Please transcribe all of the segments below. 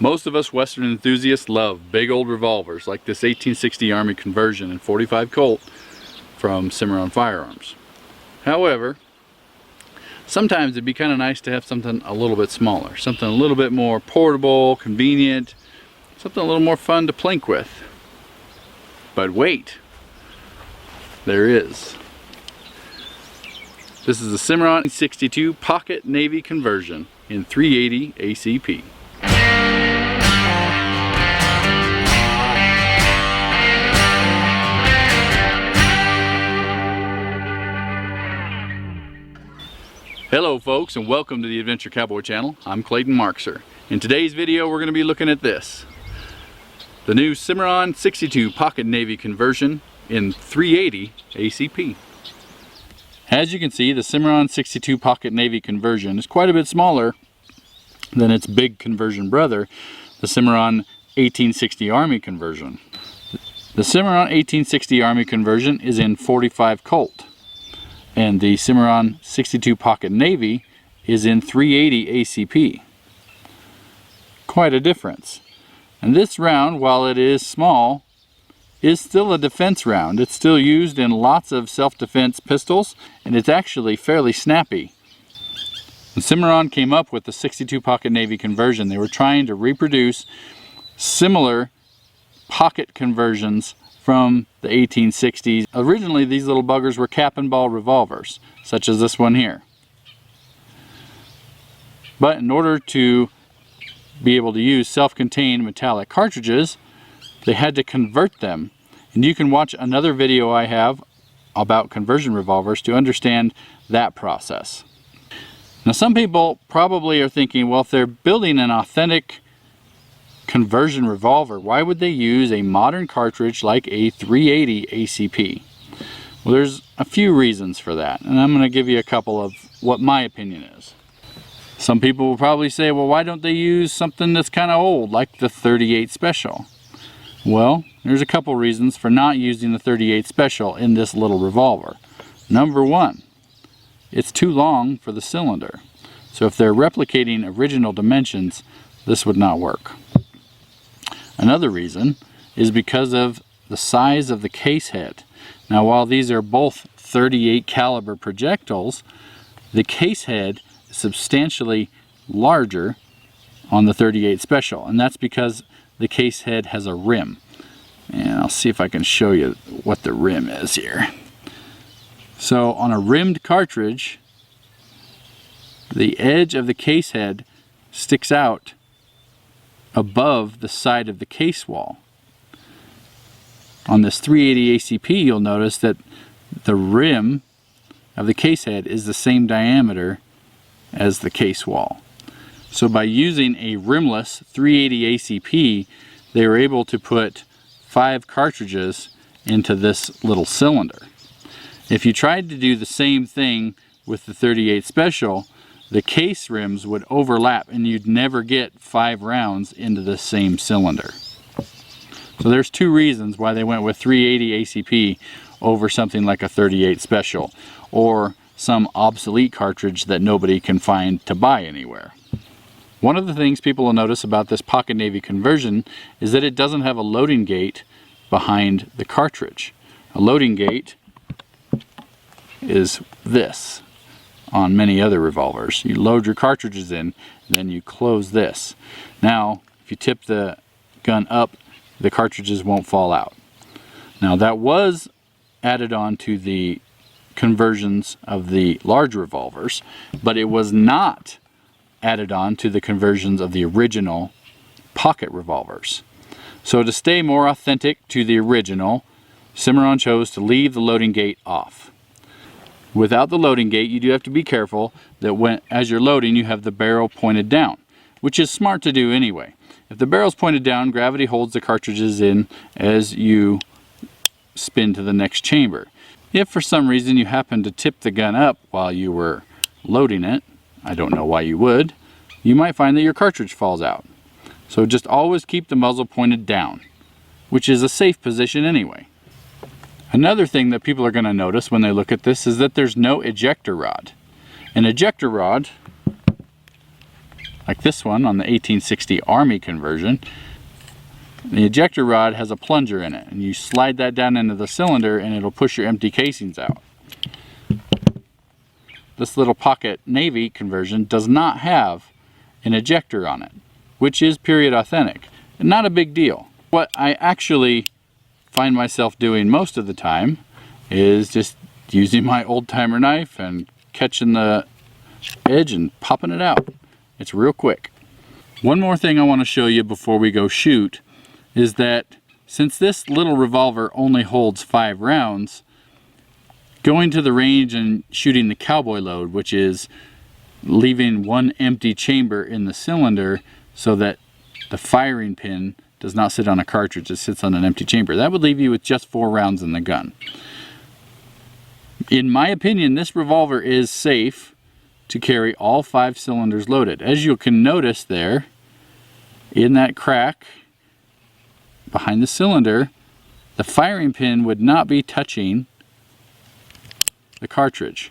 Most of us Western enthusiasts love big old revolvers like this 1860 Army conversion and .45 Colt from Cimarron Firearms. However, sometimes it'd be kind of nice to have something a little bit smaller, something a little bit more portable, convenient, something a little more fun to plink with. But wait, there is. This is the Cimarron 62 Pocket Navy conversion in 380 ACP. Hello folks, and welcome to the Adventure Cowboy channel. I'm Clayton Markser. In today's video we're going to be looking at this. The new Cimarron 62 Pocket Navy conversion in 380 ACP. As you can see, the Cimarron 62 Pocket Navy conversion is quite a bit smaller than its big conversion brother, the Cimarron 1860 Army conversion. The Cimarron 1860 Army conversion is in .45 Colt. And the Cimarron 62 Pocket Navy is in 380 ACP. Quite a difference. And this round, while it is small, is still a defense round. It's still used in lots of self-defense pistols, and it's actually fairly snappy. When Cimarron came up with the 62 Pocket Navy conversion, they were trying to reproduce similar pocket conversions from the 1860s. Originally, these little buggers were cap and ball revolvers, such as this one here. But in order to be able to use self-contained metallic cartridges, they had to convert them. And you can watch another video I have about conversion revolvers to understand that process. Now, some people probably are thinking, well, if they're building an authentic conversion revolver, why would they use a modern cartridge like a 380 ACP? Well, there's a few reasons for that, and I'm going to give you a couple of what my opinion is. Some people will probably say, well, why don't they use something that's kind of old, like the 38 Special? Well, there's a couple reasons for not using the 38 Special in this little revolver. Number one, it's too long for the cylinder. So if they're replicating original dimensions, this would not work. Another reason is because of the size of the case head. Now, while these are both 38 caliber projectiles, the case head is substantially larger on the 38 Special, and that's because the case head has a rim. And I'll see if I can show you what the rim is here. So on a rimmed cartridge, the edge of the case head sticks out above the side of the case wall. On this 380 ACP, you'll notice that the rim of the case head is the same diameter as the case wall. So by using a rimless 380 ACP, they were able to put 5 cartridges into this little cylinder. If you tried to do the same thing with the 38 Special, the case rims would overlap and you'd never get 5 rounds into the same cylinder. So there's 2 reasons why they went with 380 ACP over something like a 38 Special or some obsolete cartridge that nobody can find to buy anywhere. One of the things people will notice about this Pocket Navy conversion is that it doesn't have a loading gate behind the cartridge. A loading gate is this. On many other revolvers, you load your cartridges in, then you close this. Now, if you tip the gun up, the cartridges won't fall out. Now, that was added on to the conversions of the large revolvers, but it was not added on to the conversions of the original pocket revolvers. So to stay more authentic to the original, Cimarron chose to leave the loading gate off. Without the loading gate, you do have to be careful that as you're loading, you have the barrel pointed down, which is smart to do anyway. If the barrel's pointed down, gravity holds the cartridges in as you spin to the next chamber. If for some reason you happen to tip the gun up while you were loading it, I don't know why you would, you might find that your cartridge falls out. So just always keep the muzzle pointed down, which is a safe position anyway. Another thing that people are going to notice when they look at this is that there's no ejector rod. An ejector rod like this one on the 1860 Army conversion. The ejector rod has a plunger in it, and you slide that down into the cylinder and it'll push your empty casings out. This little pocket Navy conversion does not have an ejector on it, which is period authentic. Not a big deal. What I actually find myself doing most of the time is just using my old timer knife and catching the edge and popping it out. It's real quick. One more thing I want to show you before we go shoot is that since this little revolver only holds 5 rounds, going to the range and shooting the cowboy load, which is leaving one empty chamber in the cylinder so that the firing pin does not sit on a cartridge, it sits on an empty chamber. That would leave you with just 4 rounds in the gun. In my opinion, this revolver is safe to carry all 5 cylinders loaded. As you can notice there, in that crack behind the cylinder, the firing pin would not be touching the cartridge.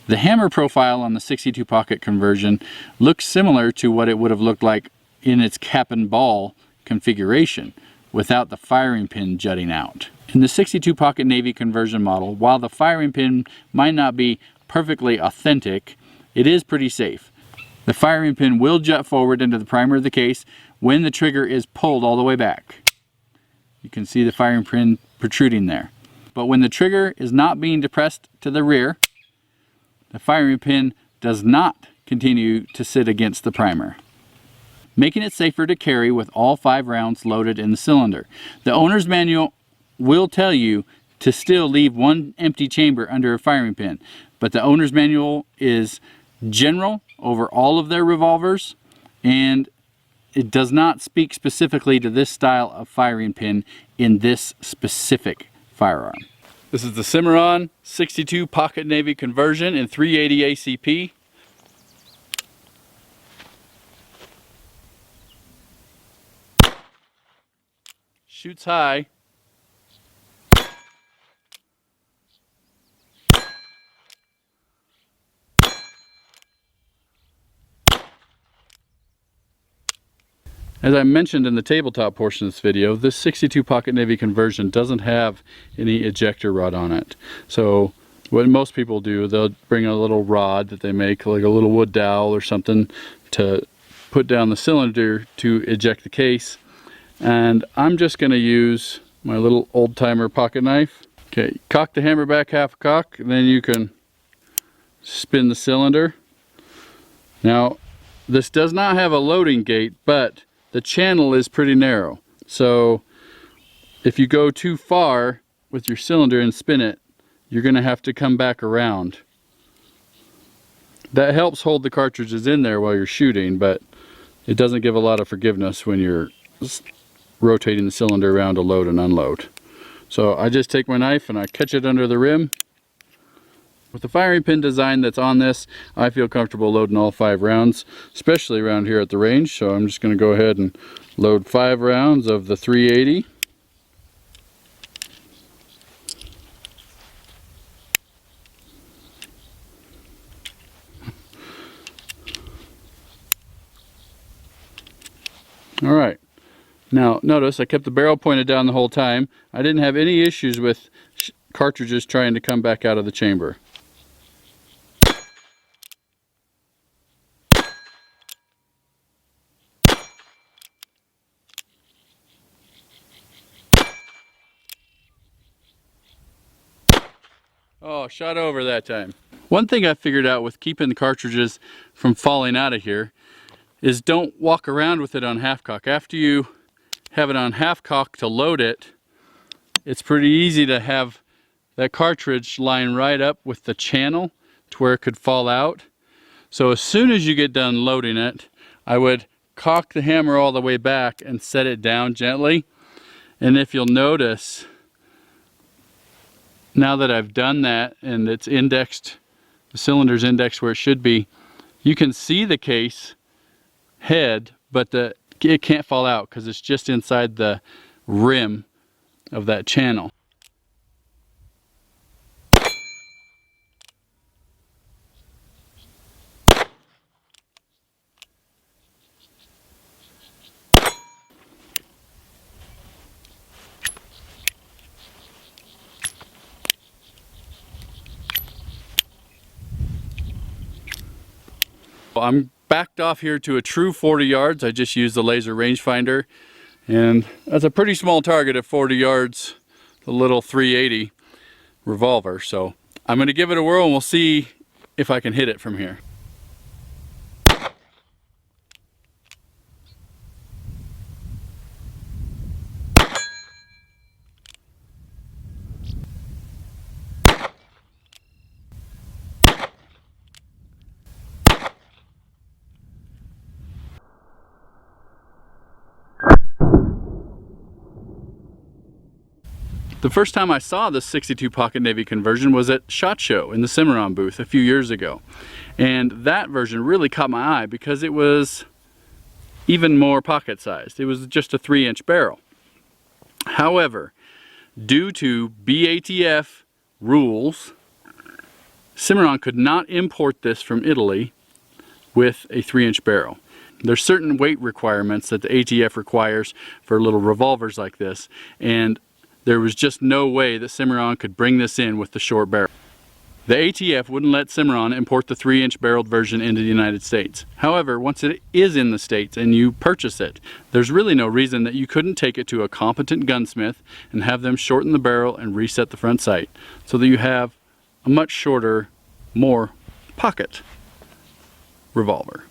The hammer profile on the 62 pocket conversion looks similar to what it would have looked like in its cap and ball configuration without the firing pin jutting out. In the 62 pocket Navy conversion model, while the firing pin might not be perfectly authentic, it is pretty safe. The firing pin will jut forward into the primer of the case when the trigger is pulled all the way back. You can see the firing pin protruding there. But when the trigger is not being depressed to the rear, the firing pin does not continue to sit against the primer, making it safer to carry with all 5 rounds loaded in the cylinder. The owner's manual will tell you to still leave one empty chamber under a firing pin, but the owner's manual is general over all of their revolvers, and it does not speak specifically to this style of firing pin in this specific firearm. This is the Cimarron 62 pocket Navy conversion in 380 ACP. Shoots high. As I mentioned in the tabletop portion of this video, this 62 pocket Navy conversion doesn't have any ejector rod on it. So what most people do, they'll bring a little rod that they make, like a little wood dowel or something, to put down the cylinder to eject the case. And I'm just going to use my little old timer pocket knife. Okay, cock the hammer back half a cock, and then you can spin the cylinder. Now, this does not have a loading gate, but the channel is pretty narrow. So if you go too far with your cylinder and spin it, you're going to have to come back around. That helps hold the cartridges in there while you're shooting, but it doesn't give a lot of forgiveness when you're rotating the cylinder around to load and unload. So I just take my knife and I catch it under the rim. With the firing pin design that's on this, I feel comfortable loading all 5 rounds, especially around here at the range. So I'm just going to go ahead and load 5 rounds of the 380. All right. Now notice I kept the barrel pointed down the whole time. I didn't have any issues with cartridges trying to come back out of the chamber. Oh, shot over that time. One thing I figured out with keeping the cartridges from falling out of here is don't walk around with it on half cock. After you have it on half cock to load it, it's pretty easy to have that cartridge line right up with the channel to where it could fall out. So as soon as you get done loading it, I would cock the hammer all the way back and set it down gently. And if you'll notice, now that I've done that and it's indexed, the cylinder's indexed where it should be, you can see the case head, but it can't fall out because it's just inside the rim of that channel. I'm backed off here to a true 40 yards. I just used the laser rangefinder, and that's a pretty small target at 40 yards, the little 380 revolver. So I'm going to give it a whirl and we'll see if I can hit it from here. The first time I saw this 62 pocket Navy conversion was at SHOT Show in the Cimarron booth a few years ago. And that version really caught my eye because it was even more pocket sized. It was just a 3-inch barrel. However, due to BATF rules, Cimarron could not import this from Italy with a 3-inch barrel. There's certain weight requirements that the ATF requires for little revolvers like this, and there was just no way that Cimarron could bring this in with the short barrel. The ATF wouldn't let Cimarron import the 3-inch barreled version into the United States. However, once it is in the States and you purchase it, there's really no reason that you couldn't take it to a competent gunsmith and have them shorten the barrel and reset the front sight so that you have a much shorter, more pocket revolver.